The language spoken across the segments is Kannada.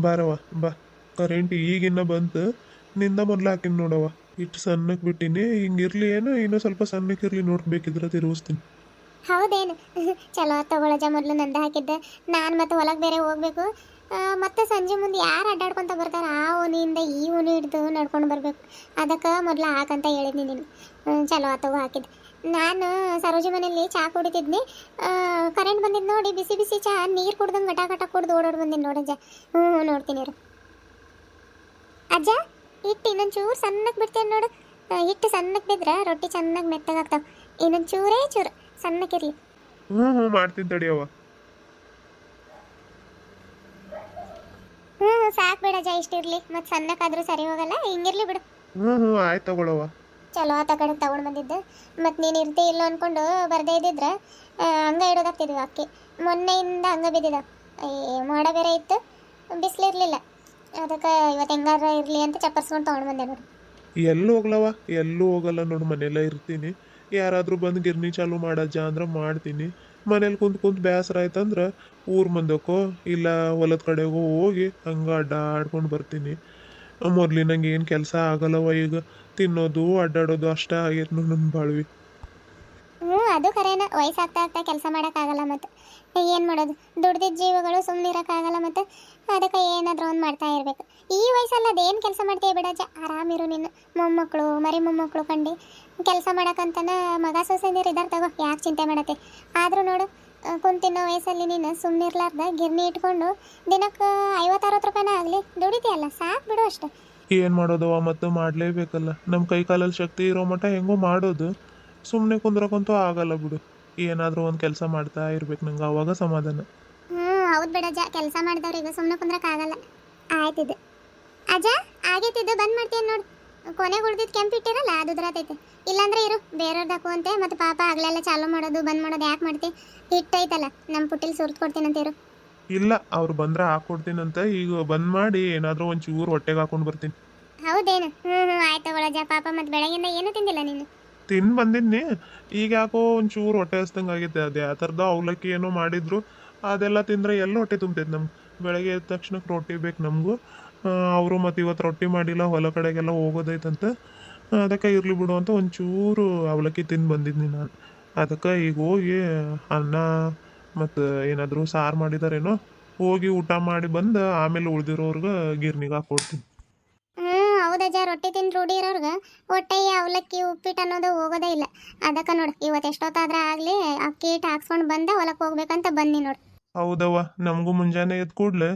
ಬಾರವ್ವ ಬಾ. ಕರೆಂಟ್ ಈಗಿನ್ನ ಬಂತು. ನಿಂದ ಮೊದ್ಲು ಹಾಕಿನಿ ನೋಡವ್ವ. ಇಟ್ಟು ಸಣ್ಣಕ್ಕೆ ಬಿಟ್ಟಿನಿ. ಹಿಂಗಿರ್ಲಿ ಏನು ಇನ್ನೂ ಸ್ವಲ್ಪ ಸಣ್ಣಕ್ಕಿರ್ಲಿ ನೋಡ್ಬೇಕಿದ್ರೆ ತಿರುಗಿಸ್ತೀನಿ. ಹೌದೇನು ಚಲೋ ತಗೊಳಜ. ಮೊದಲು ನಂದ ಹಾಕಿದ್ದೆ. ನಾನು ಮತ್ತೆ ಹೊಲಕ್ಕೆ ಬೇರೆ ಹೋಗ್ಬೇಕು. ಮತ್ತೆ ಸಂಜೆ ಮುಂದೆ ಯಾರು ಅಡ್ಡಾಡ್ಕೊತ ಬರ್ತಾರೆ? ಆ ಓಣಿಯಿಂದ ಈ ಓಣಿ ಹಿಡ್ದು ನಡ್ಕೊಂಡು ಬರಬೇಕು. ಅದಕ್ಕೆ ಮೊದಲು ಹಾಕಂತ ಹೇಳಿದ್ನಿ ನೀನು. ಚಲೋ ತಗೋ ಹಾಕಿದ್ದೆ. ನಾನು ಸರೋಜಿ ಮನೆಯಲ್ಲಿ ಚಹಾ ಕುಡಿತಿದ್ನಿ. ಕರೆಂಟ್ ಬಂದಿದ್ದು ನೋಡಿ ಬಿಸಿ ಬಿಸಿ ಚಹಾ ನೀರು ಕುಡ್ದಂಗೆ ಗಟ ಗಟ ಕುಡ್ದು ಓಡೋಡಿ ಬಂದಿನಿ ನೋಡಜ್ಜ. ನೋಡ್ತೀನಿ ಇರು. ಅಜ್ಜ ಹಿಟ್ಟು ಇನ್ನೊಂದು ಚೂರು ಸಣ್ಣಕ್ಕೆ ಬಿಡ್ತೇನೆ ನೋಡು. ಹಿಟ್ಟು ಸಣ್ಣಕ್ಕೆ ಬಿದ್ರೆ ರೊಟ್ಟಿ ಚೆನ್ನಾಗಿ ಮೆತ್ತಗಾಗ್ತಾವೆ. ಇನ್ನೊಂದು ಚೂರೇ ಚೂರು ಸಣ್ಣಕ್ಕಿರಲಿ. ಹ್ಞೂ ಮಾಡ್ತೀನಿ ತಡಿಯವ್ವ. ಸಾಕು ಬಿಡಜ್ಜ, ಇಷ್ಟಿರಲಿ. ಮತ್ತು ಸಣ್ಣಕ್ಕಾದ್ರೂ ಸರಿ ಹೋಗಲ್ಲ, ಹಿಂಗಿರ್ಲಿ ಬಿಡು. ಆಯ್ತು ತಗೊಳವ್ವ. ಚಲೋ ಆತ ಕಡೆ ತಗೊಂಡು ಬಂದಿದ್ದು. ಮತ್ತು ನೀನು ಇರ್ತಿ ಇಲ್ಲ ಅಂದ್ಕೊಂಡು ಬರದೇ ಇದ್ದಿದ್ರೆ ಹಂಗೆ ಇಡೋದಾಗ್ತಿದ್ವಿ ಅಕ್ಕಿ. ಮೊನ್ನೆಯಿಂದ ಹಂಗೆ ಬಿದ್ದಿದ್ದಾವೆ. ಮೋಡ ಬೇರೆ ಇತ್ತು, ಬಿಸಿಲಿರಲಿಲ್ಲ. ಅದಕ್ಕೆ ಇವತ್ತು ಹೆಂಗಾರ ಇರಲಿ ಅಂತ ಚಪ್ಪರ್ಸ್ಕೊಂಡು ತೊಗೊಂಡು ಬಂದೆ ನೋಡು. ಎಲ್ಲೂ ಹೋಗ್ಲವ, ಎಲ್ಲೂ ಹೋಗಲ್ಲ ನೋಡು, ಮನೆಯಲ್ಲೇ ಇರ್ತೀನಿ. ಯಾರಾದರೂ ಬಂದು ಗಿರ್ನಿ ಚಾಲು ಮಾಡಜ್ಜ ಅಂದ್ರೆ ಮಾಡ್ತೀನಿ. ಮನೇಲಿ ಕುಂತು ಬೇಸರ ಆಯ್ತಂದ್ರೆ ಊರು ಮುಂದಕ್ಕೋ ಇಲ್ಲ ಹೊಲದ ಕಡೆಗೋ ಹೋಗಿ ಹಂಗೆ ಅಡ್ಡಾಡ್ಕೊಂಡು ಬರ್ತೀನಿ. ಮೊದ್ಲಿನಂಗೆ ಏನು ಕೆಲಸ ಆಗಲ್ಲವ ಈಗ. ತಿನ್ನೋದು ಅಡ್ಡಾಡೋದು ಅಷ್ಟೇ ಆಗೈತೆ ನೋಡಿ ನನ್ನ ಬಾಳ್ವಿ. ಅದು ಕರೇನ. ವಯಸ್ಸಾಗ್ತಾ ಆಗ್ತಾ ಕೆಲಸ ಮಾಡೋಕ್ಕಾಗಲ್ಲ. ಮತ್ತು ಏನು ಮಾಡೋದು? ದುಡ್ದಿದ್ದ ಜೀವಗಳು ಸುಮ್ಮನೆ ಇರೋಕ್ಕಾಗಲ್ಲ. ಮತ್ತು ಅದಕ್ಕೆ ಏನಾದರೂ ಒಂದು ಮಾಡ್ತಾ ಇರಬೇಕು. ಈ ವಯಸ್ಸಲ್ಲಿ ಅದೇನು ಕೆಲಸ ಮಾಡ್ತೀಯ ಬಿಡಜ್ಜ, ಆರಾಮಿರು. ನೀನು ಮೊಮ್ಮಕ್ಕಳು ಮರಿ ಮೊಮ್ಮಕ್ಕಳು ಕಂಡು ಕೆಲಸ ಮಾಡೋಕ್ಕಂತನ ಮಗ ಸೊಸೆ ನೀರು ಇದ್ದಾರೆ ತಗೋ, ಯಾಕೆ ಚಿಂತೆ ಮಾಡತ್ತೆ? ಆದರೂ ನೋಡು, ಕುಂತಿನ್ನೋ ವಯಸ್ಸಲ್ಲಿ ನೀನು ಸುಮ್ಮನೆ ಇರ್ಲಾರ್ದ ಗಿರ್ನಿ ಇಟ್ಕೊಂಡು ದಿನಕ್ಕೆ 50-60 ರೂಪಾಯಿನ ಆಗಲಿ ದುಡಿತೀಯಲ್ಲ, ಸಾಕು ಬಿಡು ಅಷ್ಟೆ. ಏನು ಮಾಡೋದವ, ಮತ್ತು ಮಾಡಲೇಬೇಕಲ್ಲ. ನಮ್ಮ ಕೈ ಕಾಲಲ್ಲಿ ಶಕ್ತಿ ಇರೋ ಮಟ್ಟ ಹೆಂಗೋ ಮಾಡೋದು. ಸುಮ್ಮನೆ ಕುಂದ್ರಕ್ಕಂತೂ ಆಗಲ್ಲ ಬಿಡು. ಏನಾದರೂ ಒಂದು ಕೆಲಸ ಮಾಡ್ತಾ ಇರ್ಬೇಕು ನಂಗೆ, ಅವಾಗ ಸಮಾಧಾನ. ಹೌದು ಬಿಡಜ್ಜ, ಕೆಲಸ ಮಾಡಿದವ್ರಿಗೆ ಸುಮ್ಮನೆ ಕುಂದ್ರಕ್ಕಾಗಲ್ಲ. ಆಯ್ತಿದ್ದು ಅಜ್ಜ, ಆಗೈತಿದ್ದು ಬಂದ್ ಮಾಡ್ತೀನಿ ನೋಡು. ಕೊನೆಗೆ ಉಳ್ದಿದ್ದು ಕೆಂಪು ಇಟ್ಟಿರಲ್ಲ, ಅದು ಉದ್ರತೈತೆ. ಇಲ್ಲಾಂದ್ರೆ ಇರು, ಬೇರೆಯವ್ರದ್ದು ಹಾಕುವಂತೆ. ಮತ್ತು ಪಾಪ ಆಗ್ಲೆಲ್ಲ ಚಾಲು ಮಾಡೋದು ಬಂದ್ ಮಾಡೋದು ಯಾಕೆ ಮಾಡ್ತಿ? ಹಿಟ್ಟೈತಲ್ಲ, ನಮ್ಮ ಪುಟ್ಟಿಲಿ ಸುರ್ದು ಕೊಡ್ತೀನಂತ ಇರು. ಇಲ್ಲ, ಅವ್ರು ಬಂದ್ರೆ ಹಾಕ್ಕೊಡ್ತೀನಂತ. ಈಗ ಬಂದ್ ಮಾಡಿ ಏನಾದರೂ ಒಂದು ಚೂರು ಹೊಟ್ಟೆಗೆ ಹಾಕೊಂಡು ಬರ್ತೀನಿ. ಹೌದೇನು? ಆಯ್ತು ತಗೊಳಜ್ಜ. ಪಾಪ ಮತ್ತು ಬೆಳಗಿಂದ ಏನೂ ತಿಂದಿಲ್ಲ ನೀನು. ತಿಂದು ಬಂದಿದ್ನಿ. ಈಗ ಯಾಕೋ ಒಂದು ಚೂರು ಹೊಟ್ಟೆ ಹಸ್ದಂಗೆ ಆಗೈತೆ. ಅದೇ ಆ ಥರದ ಅವಲಕ್ಕಿ ಏನೋ ಮಾಡಿದ್ರು, ಅದೆಲ್ಲ ತಿಂದರೆ ಎಲ್ಲ ಹೊಟ್ಟೆ ತುಂಬ್ತೈತೆ ನಮ್ಗೆ. ಬೆಳಗ್ಗೆ ಎದ್ದ ತಕ್ಷಣಕ್ಕೆ ರೊಟ್ಟಿ ಬೇಕು ನಮಗೂ. ಅವರು ಮತ್ತು ಇವತ್ತು ರೊಟ್ಟಿ ಮಾಡಿಲ್ಲ, ಹೊಲ ಕಡೆಗೆಲ್ಲ ಹೋಗೋದೈತಂತ. ಅದಕ್ಕೆ ಇರಲಿ ಬಿಡು ಅಂತ ಒಂಚೂರು ಅವಲಕ್ಕಿ ತಿಂದು ಬಂದಿದ್ನಿ ನಾನು. ಅದಕ್ಕೆ ಈಗ ಹೋಗಿ ಅನ್ನ ಮತ್ತು ಏನಾದರೂ ಸಾರು ಮಾಡಿದಾರೇನೋ, ಹೋಗಿ ಊಟ ಮಾಡಿ ಬಂದು ಆಮೇಲೆ ಉಳ್ದಿರೋರ್ಗೆ ಗಿರ್ನಿಗೆ ಹಾಕ್ಕೊಡ್ತೀನಿ. ಹೌದಜ್ಜ, ರೊಟ್ಟಿ ತಿಂದು ರೂಢಿ ಇರೋರ್ಗೆ ಹೊಟ್ಟೆ ಅವಲಕ್ಕಿ ಉಪ್ಪಿಟ್ಟು ಅನ್ನೋದು ಹೋಗೋದೇ ಇಲ್ಲ. ಅದಕ್ಕೆ ನೋಡು, ಇವತ್ತು ಎಷ್ಟೊತ್ತಾದ್ರೆ ಆಗಲಿ ಅಕ್ಕಿ ಹಿಟ್ಟು ಹಾಕ್ಸ್ಕೊಂಡು ಬಂದೆ ಹೊಲಕ್ಕೆ ಹೋಗ್ಬೇಕಂತ ಬನ್ನಿ ನೋಡು. ಹೌದವ್ವ, ನಮಗೂ ಮುಂಜಾನೆ ಎದ್ದು ಕೂಡಲೇ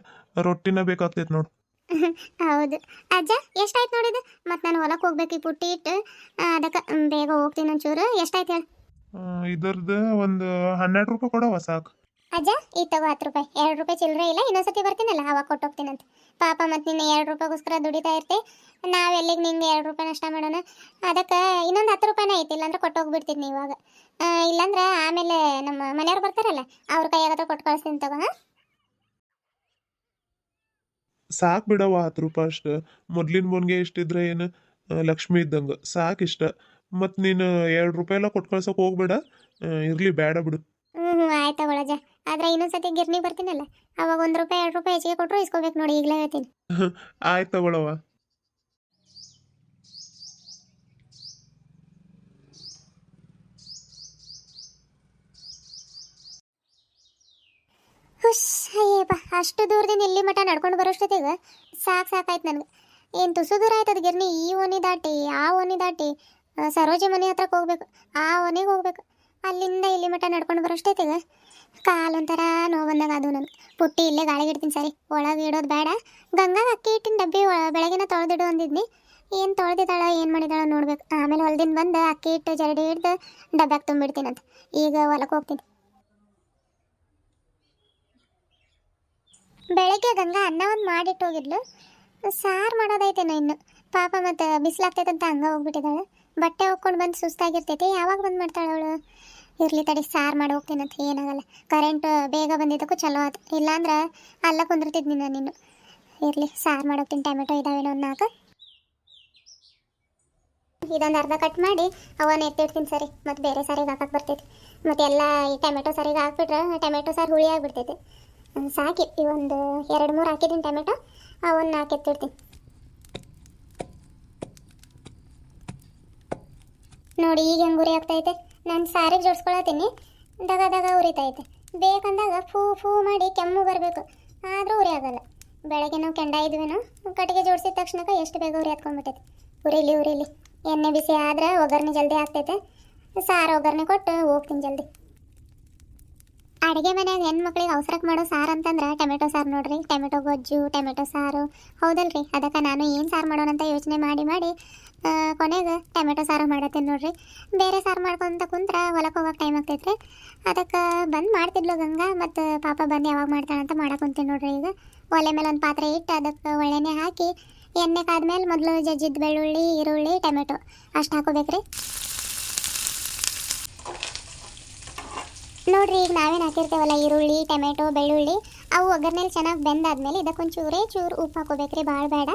ರೊಟ್ಟಿನ ಬೇಕಾಗ್ತೈತೆ ನೋಡು. ಹೌದು ಅಜ್ಜ, ಎಷ್ಟಾಯ್ತು ನೋಡಿದ್ದು? ಮತ್ತು ನಾನು ಹೊಲಕ್ಕೆ ಹೋಗ್ಬೇಕು ಈ ಪುಟ್ಟಿ ಇಟ್ಟು. ಅದಕ್ಕೆ ಬೇಗ ಹೋಗ್ತೀನಿ ಒಂಚೂರು. ಎಷ್ಟಾಯ್ತು ಹೇಳು? ಇದರದ್ದು ಒಂದು 12 ರೂಪಾಯಿ ಕೊಡವ ಸಾಕು. ಅಜ್ಜ ಈ ತಗೋ 10 ರೂಪಾಯಿ. 2 ರೂಪಾಯಿ ಚಿಲ್ಲರೆ ಇಲ್ಲ, ಇನ್ನೊಂದ್ಸತಿ ಬರ್ತೀನಲ್ಲ ಅವಾಗ ಕೊಟ್ಟೋಗ್ತೀನಂತ. ಪಾಪ ಮತ್ತು ನಿನ್ನ 2 ರೂಪಾಯಿಗೋಸ್ಕರ ದುಡಿತಾ ಇರ್ತಿ. ನಾವೆಲ್ಲಿಗೆ ನಿಂಗೆ 2 ರೂಪಾಯಿ ನಷ್ಟ ಮಾಡೋಣ? ಅದಕ್ಕೆ ಇನ್ನೊಂದು 10 ರೂಪಾಯಿನೇ ಐತಿ, ಇಲ್ಲಾಂದ್ರೆ ಕೊಟ್ಟೋಗ್ಬಿಡ್ತೀನಿ ಇವಾಗ. ಇಲ್ಲಾಂದ್ರೆ ಆಮೇಲೆ ನಮ್ಮ ಮನೆಯವ್ರು ಬರ್ತಾರಲ್ಲ, ಅವ್ರ ಕೈಯಾಗತ್ರ ಕೊಟ್ಟು ಕಳಿಸ್ತೀನಿ ತಗೋ. ಹಾಂ ಸಾಕು ಬಿಡವ, 10 ರೂಪಾಯಿ ಅಷ್ಟು. ಮೊದ್ಲಿನ ಬೋನ್ಗೆ ಇಷ್ಟಿದ್ರೆ ಏನು ಲಕ್ಷ್ಮಿ ಇದ್ದಂಗೆ ಸಾಕಿಷ್ಟ. ಮತ್ತು ನೀನು 2 ರೂಪಾಯಿ ಎಲ್ಲ ಕೊಟ್ಟು ಕಳ್ಸೋಕೆ ಹೋಗ್ಬೇಡ. ಇರಲಿ, ಬೇಡ ಬಿಡು. ಆಯ್ತು ತಗೊಳಜ್ಜ. ಆದರೆ ಇನ್ನೊಂದ್ಸತಿ ಗಿರ್ನಿ ಬರ್ತೀನಲ್ಲ, ಅವಾಗ 1 ರೂಪಾಯಿ 2 ರೂಪಾಯಿ ಹೆಚ್ಚಿಗೆ ಕೊಟ್ಟರು ಇಸ್ಕೋಬೇಕು ನೋಡಿ, ಈಗಲೇ ಹೇಳ್ತೀನಿ. ಆಯ್ತು ತಗೊಳವ. ಹುಷ್, ಅಯ್ಯಪ್ಪ, ಅಷ್ಟು ದೂರದಿಂದ ಇಲ್ಲಿ ಮಠ ನಡ್ಕೊಂಡು ಬರೋಷ್ಟೊತ್ತಿಗೆ ಸಾಕಾಯ್ತು ನನಗೆ. ಏನು ತುಸು ದೂರ ಆಯ್ತದ ಗಿರ್ನಿ. ಈ ಓಣಿ ದಾಟಿ ಆ ಓಣಿ ದಾಟಿ ಸರೋಜಿ ಮನೆ ಹತ್ರಕ್ಕೆ ಹೋಗ್ಬೇಕು. ಆ ಓಣಿಗೆ ಹೋಗ್ಬೇಕು. ಅಲ್ಲಿಂದ ಇಲ್ಲಿ ಮಠ ನಡ್ಕೊಂಡು ಬರೋಷ್ಟೊತ್ತಿಗೆ ಕಾಲೊಂಥರ ನೋವು ಬಂದಾಗ ಅದು ನನಗೆ. ಪುಟ್ಟಿ ಇಲ್ಲೇ ಗಾಳಿಗೆ ಇಡ್ತೀನಿ ಸರಿ, ಒಳಗೆ ಇಡೋದು ಬೇಡ. ಗಂಗಾಗ ಅಕ್ಕಿ ಹಿಟ್ಟಿನ ಡಬ್ಬಿ ಬೆಳಗಿನ ತೊಳೆದಿಡು ಅಂದಿದ್ನಿ. ಏನು ತೊಳೆದಿದ್ದಾಳ ಏನು ಮಾಡಿದಾಳ ನೋಡ್ಬೇಕು. ಆಮೇಲೆ ಹೊಲದಿಂದ ಬಂದು ಅಕ್ಕಿ ಹಿಟ್ಟು ಜರಡಿ ಹಿಡ್ದು ಡಬ್ಬ್ಯಾಗ ತುಂಬಿಡ್ತೀನಂತ. ಈಗ ಹೊಲಕ್ಕೆ ಹೋಗ್ತೀನಿ. ಬೆಳಗ್ಗೆ ಗಂಗಾ ಅನ್ನ ಒಂದು ಮಾಡಿಟ್ಟು ಹೋಗಿದ್ಲು. ಸಾರು ಮಾಡೋದೈತೇನೋ ಇನ್ನು. ಪಾಪ ಮತ್ತು ಬಿಸಿಲಾಗ್ತೈತಂತ ಹಂಗೆ ಹೋಗ್ಬಿಟ್ಟಿದ್ದಾಳೆ. ಬಟ್ಟೆ ಹೋಗ್ಕೊಂಡು ಬಂದು ಸುಸ್ತಾಗಿರ್ತೈತಿ. ಯಾವಾಗ ಬಂದು ಮಾಡ್ತಾಳೆ ಅವಳು? ಇರಲಿ ತಡಿ, ಸಾರು ಮಾಡಿ ಹೋಗ್ತೀನಂತ, ಏನಾಗಲ್ಲ. ಕರೆಂಟ್ ಬೇಗ ಬಂದಿದ್ದಕ್ಕೂ ಚಲೋ ಆಯ್ತು, ಇಲ್ಲಾಂದ್ರೆ ಅಲ್ಲ ಕುಂದಿರ್ತಿದ್ನಿ ನಾನು ಇನ್ನು. ಇರಲಿ, ಸಾರು ಮಾಡಿ ಹೋಗ್ತೀನಿ. ಟೊಮೆಟೊ ಇದಾವೇನೋ ಒಂದು 4. ಇದೊಂದು ಅರ್ಧ ಕಟ್ ಮಾಡಿ ಅವನ್ನ ಎತ್ತಿಡ್ತೀನಿ ಸರಿ. ಮತ್ತು ಬೇರೆ ಸಾರಿಗೆ ಹಾಕಕ್ಕೆ ಬರ್ತೈತಿ. ಮತ್ತು ಎಲ್ಲ ಈ ಟೊಮೆಟೊ ಸಾರಿಗೆ ಹಾಕ್ಬಿಟ್ರೆ ಟೊಮೆಟೊ ಸಾರು ಹುಳಿ ಆಗಿಬಿಡ್ತೈತಿ. ಸಾಕಿ ಒಂದು 2-3 ಹಾಕಿದ್ದೀನಿ ಟೊಮೆಟೊ, ಅವನ್ನ ಹಾಕಿತ್ತಿರ್ತೀನಿ. ನೋಡಿ ಈಗ ಹೆಂಗೆ ಉರಿ ಆಗ್ತೈತೆ. ನಾನು ಸಾರಿಗೆ ಜೋಡಿಸ್ಕೊಳತ್ತೀನಿ, ದಗ ದಗ ಉರಿತೈತೆ. ಬೇಕಂದಾಗ ಫೂ ಫೂ ಮಾಡಿ ಕೆಮ್ಮು ಬರಬೇಕು, ಆದರೂ ಉರಿ ಆಗಲ್ಲ. ಬೆಳಗ್ಗೆ ನಾವು ಕೆಂಡ ಇದ್ವೇನೋ, ಕಟ್ಟಿಗೆ ಜೋಡಿಸಿದ ತಕ್ಷಣಕ್ಕೆ ಎಷ್ಟು ಬೇಗ ಉರಿ ಹತ್ಕೊಂಡ್ಬಿಟ್ಟೈತೆ. ಉರಿಲಿ ಎಣ್ಣೆ ಬಿಸಿ ಆದ್ರೆ ಒಗ್ಗರಣೆ ಜಲ್ದಿ ಆಗ್ತೈತೆ. ಸಾರು ಒಗ್ಗರಣೆ ಕೊಟ್ಟು ಹೋಗ್ತೀನಿ ಜಲ್ದಿ. ಅಡುಗೆ ಮನ್ಯಾಗ ಹೆಣ್ಮಕ್ಳಿಗೆ ಅವಸರಕ್ಕೆ ಮಾಡೋ ಸಾರು ಅಂತಂದ್ರೆ ಟೊಮೆಟೊ ಸಾರು ನೋಡ್ರಿ. ಟೊಮೆಟೊ ಗೊಜ್ಜು, ಟೊಮೆಟೊ ಸಾರು, ಹೌದಲ್ರಿ? ಅದಕ್ಕೆ ನಾನು ಏನು ಸಾರು ಮಾಡೋಣಂತ ಯೋಚನೆ ಮಾಡಿ ಕೊನೆಗೆ ಟೊಮೆಟೊ ಸಾರು ಮಾಡತ್ತೀನಿ ನೋಡ್ರಿ. ಬೇರೆ ಸಾರು ಮಾಡ್ಕೊಂತ ಕುಂತ್ರೆ ಹೊಲಕ್ಕೆ ಹೋಗೋಕೆ ಟೈಮ್ ಆಗ್ತೈತ್ರಿ. ಅದಕ್ಕೆ ಬಂದು ಮಾಡ್ತಿದ್ಲು ಗಂಗಾ, ಮತ್ತು ಪಾಪ ಬಂದು ಯಾವಾಗ ಮಾಡ್ತಾಳಂತ ಮಾಡಕ್ಕೆ ಕುಂತೀನಿ ನೋಡ್ರಿ. ಈಗ ಒಲೆ ಮೇಲೆ ಒಂದು ಪಾತ್ರೆ ಇಟ್ಟು ಅದಕ್ಕೆ ಒಳ್ಳೆಣ್ಣೆ ಹಾಕಿ ಎಣ್ಣೆ ಕಾದ್ಮೇಲೆ ಮೊದಲು ಜಜ್ಜಿದ ಬೆಳ್ಳುಳ್ಳಿ, ಈರುಳ್ಳಿ, ಟೊಮೆಟೊ ಅಷ್ಟು ಹಾಕೋಬೇಕ್ರಿ. ನೋಡ್ರಿ ಈಗ ನಾವೇನು ಹಾಕಿರ್ತೇವಲ್ಲ ಈರುಳ್ಳಿ, ಟೊಮೆಟೊ, ಬೆಳ್ಳುಳ್ಳಿ, ಅವು ಒಗ್ಗರಣೆಲಿ ಚೆನ್ನಾಗಿ ಬೆಂದಾದ್ಮೇಲೆ ಇದಕ್ಕೊಂಚೂರು ಉಪ್ಪು ಹಾಕೋಬೇಕ್ರಿ, ಭಾಳ ಬೇಡ.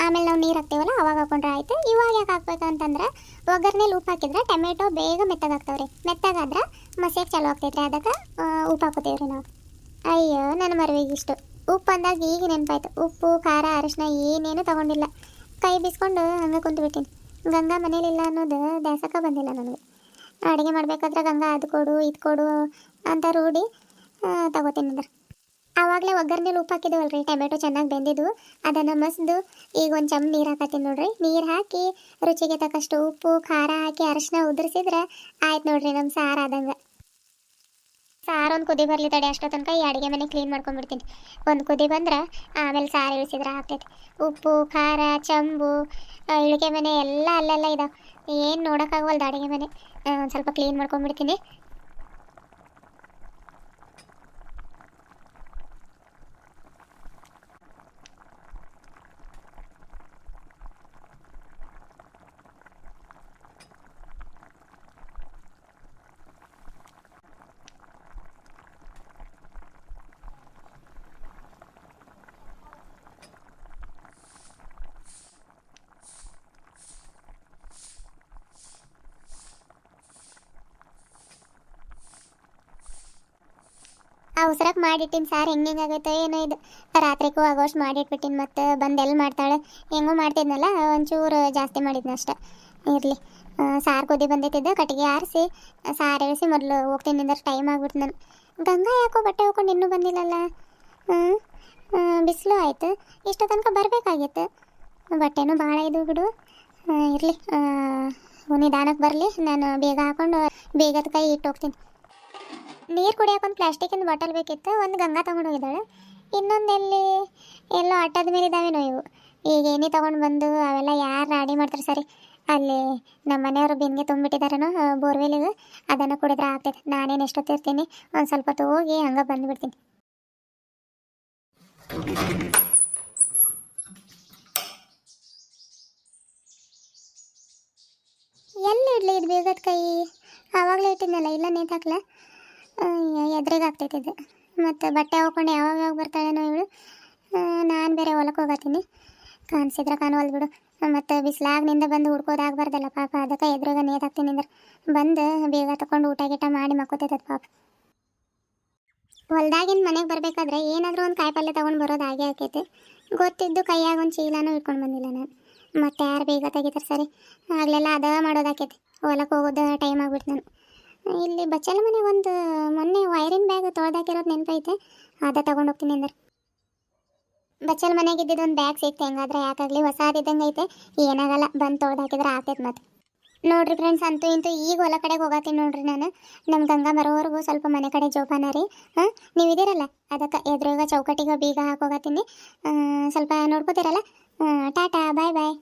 ಆಮೇಲೆ ನಾವು ನೀರು ಹಾಕ್ತೇವಲ್ಲ ಅವಾಗ ಹಾಕೊಂಡ್ರೆ ಆಯ್ತು. ಇವಾಗ ಯಾಕೆ ಹಾಕ್ಬೇಕಂತಂದ್ರೆ ಒಗ್ಗರಣೆಲಿ ಉಪ್ಪು ಹಾಕಿದ್ರೆ ಟೊಮೆಟೊ ಬೇಗ ಮೆತ್ತಗಾಗ್ತಾವ್ರಿ. ಮೆತ್ತಗಾದ್ರೆ ಮಸಿಯಕ್ಕೆ ಚಾಲು ಆಗ್ತೈತ್ರಿ. ಅದಕ್ಕೆ ಉಪ್ಪು ಹಾಕೋತೇವ್ರಿ ನಾವು. ಅಯ್ಯೋ ನನ್ನ ಮರವಿಗೆ ಇಷ್ಟು ಉಪ್ಪು ಅಂದಾಗ ಈಗ ನೆನಪಾಯ್ತು. ಉಪ್ಪು, ಖಾರ, ಅರಿಶಿನ ಏನೇನು ತೊಗೊಂಡಿಲ್ಲ. ಕೈ ಬಿಸ್ಕೊಂಡು ಹಂಗೆ ಕುಂತು ಗಂಗಾ ಮನೇಲಿಲ್ಲ ಅನ್ನೋದು ದ್ಯಾಸಕ್ಕೆ ಬಂದಿಲ್ಲ ನನಗೆ. ಅಡುಗೆ ಮಾಡ್ಬೇಕಾದ್ರೆ ಗಂಗಾ ಅದು ಕೊಡು ಇದು ಕೊಡು ಅಂತ ರೂಢಿ ತಗೋತೀನಿ ಅಂದ್ರೆ. ಆವಾಗಲೇ ಒಗ್ಗರಣೆಲಿ ಉಪ್ಪು ಹಾಕಿದ್ದೀವಲ್ರಿ, ಟೊಮೆಟೊ ಚೆನ್ನಾಗಿ ಬೆಂದಿದ್ದು, ಅದನ್ನು ಮಸ್ದು ಈಗ ಒಂದು ಚಮ್ ನೀರು ಹಾಕತ್ತೀನಿ ನೋಡ್ರಿ. ನೀರು ಹಾಕಿ ರುಚಿಗೆ ತಕ್ಕಷ್ಟು ಉಪ್ಪು, ಖಾರ ಹಾಕಿ ಅರಿಶಿನ ಉದುರಿಸಿದ್ರೆ ಆಯ್ತು ನೋಡ್ರಿ ನಮ್ಮ ಸಾರು ಆದಂಗೆ. ಸಾರು ಒಂದು ಕುದಿ ಬರಲಿ ತಡೆ, ಅಷ್ಟೋ ತನಕ ಈ ಅಡುಗೆ ಮನೆ ಕ್ಲೀನ್ ಮಾಡ್ಕೊಂಡ್ಬಿಡ್ತೀನಿ. ಒಂದು ಕುದಿ ಬಂದ್ರೆ ಆಮೇಲೆ ಸಾರು ಇಳಿಸಿದ್ರೆ ಆಗ್ತೈತಿ. ಉಪ್ಪು, ಖಾರ, ಚಂಬು, ಇಳಿಗೆ ಮನೆ ಎಲ್ಲ ಅಲ್ಲೆಲ್ಲ ಇದಾವೆ. ಏನು ನೋಡೋಕ್ಕಾಗವಲ್ದು ಅಡುಗೆ ಮನೆ. ಒಂದು ಸ್ವಲ್ಪ ಕ್ಲೀನ್ ಮಾಡ್ಕೊಂಡ್ಬಿಡ್ತೀನಿ. ಅವಸರಕ್ಕೆ ಮಾಡಿಟ್ಟಿನಿ ಸಾರು. ಹೆಂಗಾಗೈತೋ ಏನೋ ಇದು. ರಾತ್ರಿಗೂ ಆಗೋಷ್ಟು ಮಾಡಿಟ್ಬಿಟ್ಟಿನಿ. ಮತ್ತು ಬಂದು ಎಲ್ಲಿ ಮಾಡ್ತಾಳೆ, ಹೆಂಗೋ ಮಾಡ್ತಿದ್ನಲ್ಲ ಒಂಚೂರು ಜಾಸ್ತಿ ಮಾಡಿದ್ನ ಅಷ್ಟೆ. ಇರಲಿ, ಸಾರು ಕುದಿ ಬಂದೈತಿದ್ದ, ಕಟ್ಟಿಗೆ ಆರಿಸಿ ಸಾರು ಇಳಿಸಿ ಮೊದಲು ಹೋಗ್ತೀನಿ ಅಂದ್ರೆ ಟೈಮ್ ಆಗ್ಬಿಡ್ತು. ನಾನು ಗಂಗಾ ಯಾಕೋ ಬಟ್ಟೆ ಹೋಗ್ಕೊಂಡು ಇನ್ನೂ ಬಂದಿಲ್ಲಲ್ಲ. ಬಿಸಿಲು ಆಯಿತು, ಇಷ್ಟು ತನಕ ಬರಬೇಕಾಗಿತ್ತು. ಬಟ್ಟೆನೂ ಭಾಳ ಇದು ಬಿಡು. ಇರಲಿ, ನಿಧಾನಕ್ಕೆ ಬರಲಿ. ನಾನು ಬೇಗ ಹಾಕ್ಕೊಂಡು ಬೇಗದ ಕೈ ಇಟ್ಟು ಹೋಗ್ತೀನಿ. ನೀರು ಕುಡಿಯೋಕೆ ಒಂದು ಪ್ಲಾಸ್ಟಿಕಿನ ಬಾಟಲ್ ಬೇಕಿತ್ತು. ಒಂದು ಗಂಗಾ ತೊಗೊಂಡು ಹೋಗಿದ್ದಾಳೆ, ಇನ್ನೊಂದು ಎಲ್ಲೋ ಆಟದ ಮೇಲೆ ಇದ್ದಾವೇನೋ ಇವು. ಈಗ ಏನೇ ತೊಗೊಂಡು ಬಂದು ಅವೆಲ್ಲ ಯಾರು ರೆಡಿ ಮಾಡ್ತಾರೆ ಸರಿ. ಅಲ್ಲಿ ನಮ್ಮ ಮನೆಯವರು ಬೆನ್ನಿಗೆ ತುಂಬಿಟ್ಟಿದ್ದಾರೇನೋ ಬೋರ್ವೆಲಿಗೆ, ಅದನ್ನು ಕುಡಿದ್ರೆ ಆಗ್ತೈತೆ. ನಾನೇನು ಎಷ್ಟೊತ್ತಿರ್ತೀನಿ, ಒಂದು ಸ್ವಲ್ಪ ಹೊತ್ತು ಹೋಗಿ ಹಂಗೆ ಬಂದುಬಿಡ್ತೀನಿ. ಎಲ್ಲಿ ಇಡಲಿ ಇದು ಬೇಗದ ಕೈ? ಆವಾಗಲೇ ಇಟ್ಟಿದ್ನಲ್ಲ, ಇಲ್ಲ ನೇತಾಕ್ಲ, ಎದ್ರಿಗೆ ಆಗ್ತೈತಿದ್ದು. ಮತ್ತು ಬಟ್ಟೆ ಹಾಕ್ಕೊಂಡು ಯಾವಾಗ ಬರ್ತಾಳೇನೋ ಇವಳು. ನಾನು ಬೇರೆ ಹೊಲಕ್ಕೆ ಹೋಗತ್ತೀನಿ, ಕಾಣಿಸಿದ್ರೆ ಕಾಣವಲ್ದು ಬಿಡು. ಮತ್ತು ಬಿಸಿಲಾಗ್ನಿಂದ ಬಂದು ಹುಡ್ಕೋದಾಗಬಾರ್ದಲ್ಲ ಪಾಪ. ಅದಕ್ಕೆ ಎದ್ರಾಗ ನೇತಾಕ್ತೀನಿ ಅಂದ್ರೆ ಬಂದು ಬೇಗ ತಗೊಂಡು ಊಟ ಗೀಟ ಮಾಡಿ ಮಕ್ಕೋತೈತದ ಪಾಪ. ಹೊಲ್ದಾಗಿನ ಮನೆಗೆ ಬರಬೇಕಾದ್ರೆ ಏನಾದರೂ ಒಂದು ಕಾಯಿ ಪಲ್ಯ ತೊಗೊಂಡು ಬರೋದು ಹಾಗೆ ಆಕೈತೆ. ಗೊತ್ತಿದ್ದು ಕೈಯಾಗ ಒಂದು ಚೀಲನೂ ಇಟ್ಕೊಂಡು ಬಂದಿಲ್ಲ ನಾನು. ಮತ್ತು ಯಾರು ಬೇಗ ತೆಗಿತಾರೆ ಸರಿ, ಆಗಲೆಲ್ಲ ಅದ ಮಾಡೋದಾಕೈತಿ. ಹೊಲಕ್ಕೆ ಹೋಗೋದು ಟೈಮ್ ಆಗ್ಬಿಟ್ಟು ನಾನು. ಇಲ್ಲಿ ಬಚ್ಚಲ ಮನೆಗೆ ಒಂದು ಮೊನ್ನೆ ವೈರಿನ ಬ್ಯಾಗ್ ತೊಳೆದಾಕಿರೋದು ನೆನಪೈತೆ, ಅದ ತೊಗೊಂಡು ಹೋಗ್ತೀನಿ ಅಂದ್ರೆ. ಬಚ್ಚಲ ಮನೆಗೆ ಇದ್ದಿದ್ದು ಒಂದು ಬ್ಯಾಗ್ ಸಿಕ್ತೆ, ಹೆಂಗಾದ್ರೆ ಯಾಕಾಗಲಿ ಹೊಸಾದಿದ್ದಂಗೆ ಐತೆ, ಏನಾಗಲ್ಲ, ಬಂದು ತೊಳೆದಾಕಿದ್ರೆ ಆಗ್ತೈತೆ. ಮತ್ತು ನೋಡ್ರಿ ಫ್ರೆಂಡ್ಸ್, ಅಂತೂ ಇಂತೂ ಈಗ ಹೊಲ ಕಡೆಗೆ ಹೋಗತ್ತೀನಿ ನೋಡ್ರಿ ನಾನು. ನಮ್ಮ ಗಂಗಾ ಬರೋವರೆಗೂ ಸ್ವಲ್ಪ ಮನೆ ಕಡೆ ಜೋಪಾನ ರೀ. ನೀವು ಇದ್ದೀರಲ್ಲ, ಅದಕ್ಕೆ ಎದುರುಗ ಚೌಕಟ್ಟಿಗೆ ಬೀಗ ಹಾಕೋಗತ್ತೀನಿ. ಸ್ವಲ್ಪ ನೋಡ್ಕೋತೀರಲ್ಲ. ಟಾಟಾ, ಬಾಯ್ ಬಾಯ್.